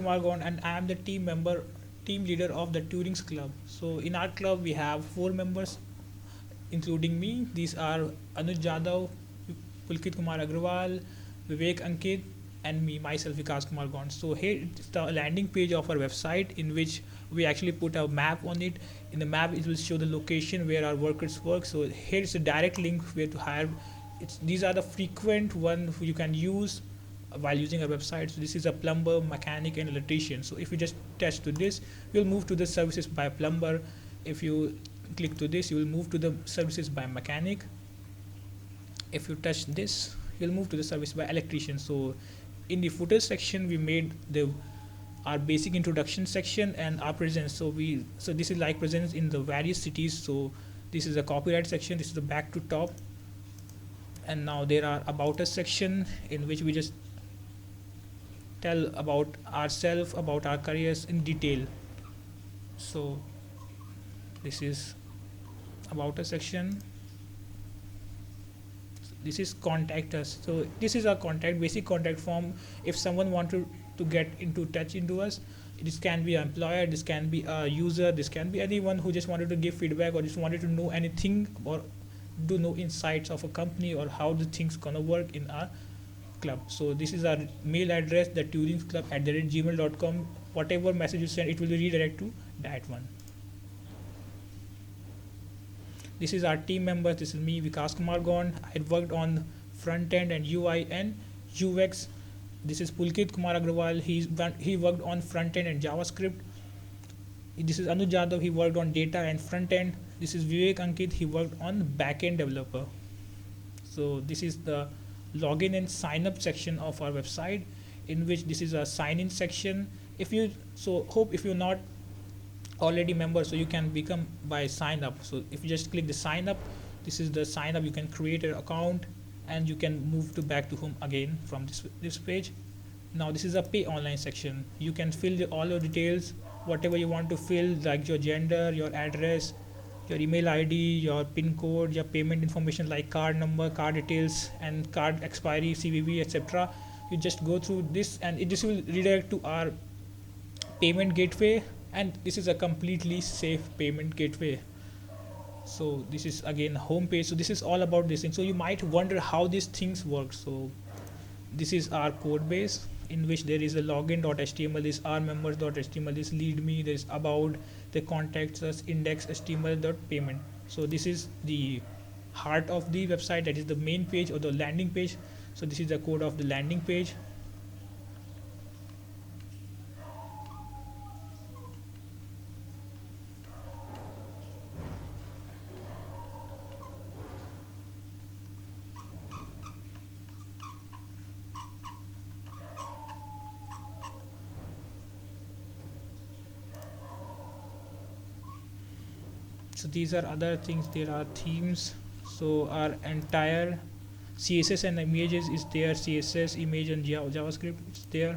Margon, and I am the team leader of the Turing's Club. So in our club, we have 4 members, including me. These are Anuj Jadhav, Pulkit Kumar Agrawal, Vivek Ankit, and me, myself, Vikas Kumar Gond. So here is the landing page of our website in which we actually put a map on it. In the map, it will show the location where our workers work. So here is a direct link where to hire. These are the frequent one you can use while using our website. So this is a plumber, mechanic, and electrician. So if you just touch to this, you'll move to the services by plumber. If you click to this, you will move to the services by mechanic. If you touch this, you'll move to the service by electrician. So in the footer section, we made the our basic introduction section and our presence. So this is like presence in the various cities. So this is a copyright section. This is the back to top, and now there are about us section in which we just tell about ourselves, about our careers in detail. So this is about us section. This is contact us. So this is our basic contact form. If someone wanted to get into touch into us, this can be an employer, this can be a user, this can be anyone who just wanted to give feedback or just wanted to know anything or do know insights of a company or how the things gonna work in our club. So this is our mail address, the turingsclub@gmail.com. Whatever message you send, it will redirect to that one. This is our team members. This is me, Vikas Kumar Gond. I worked on front end and UI and UX. This is Pulkit Kumar Agrawal. He worked on front end and JavaScript. This is Anuj Jadhav. He worked on data and front end. This is Vivek Ankit. He worked on back end developer. So this is the login and sign up section of our website, in which this is a sign in section. If you're not already member, so you can become by sign up. So if you just click the sign up, this is the sign up. You can create an account and you can move to back to home again from this page. Now this is a pay online section. You can fill all your details, whatever you want to fill, like your gender, your address, your email ID, your pin code, your payment information like card number, card details, and card expiry, CVV, etc. You just go through this, and this will redirect to our payment gateway, and this is a completely safe payment gateway. So this is again home page. So this is all about this thing. So you might wonder how these things work. So this is our code base, in which there is a login.html, this our members.html, this lead me, there is about, the contacts us, index html.payment. So this is the heart of the website, that is the main page or the landing page. So this is the code of the landing page. So these are other things. There are themes. So our entire CSS and images is there. CSS, image, and JavaScript is there.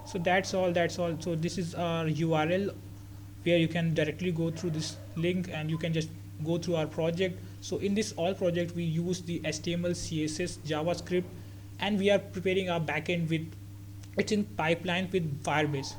So that's all. So this is our URL where you can directly go through this link and you can just go through our project. So in this all project, we use the HTML, CSS, JavaScript, and we are preparing our backend with, it's in pipeline with Firebase.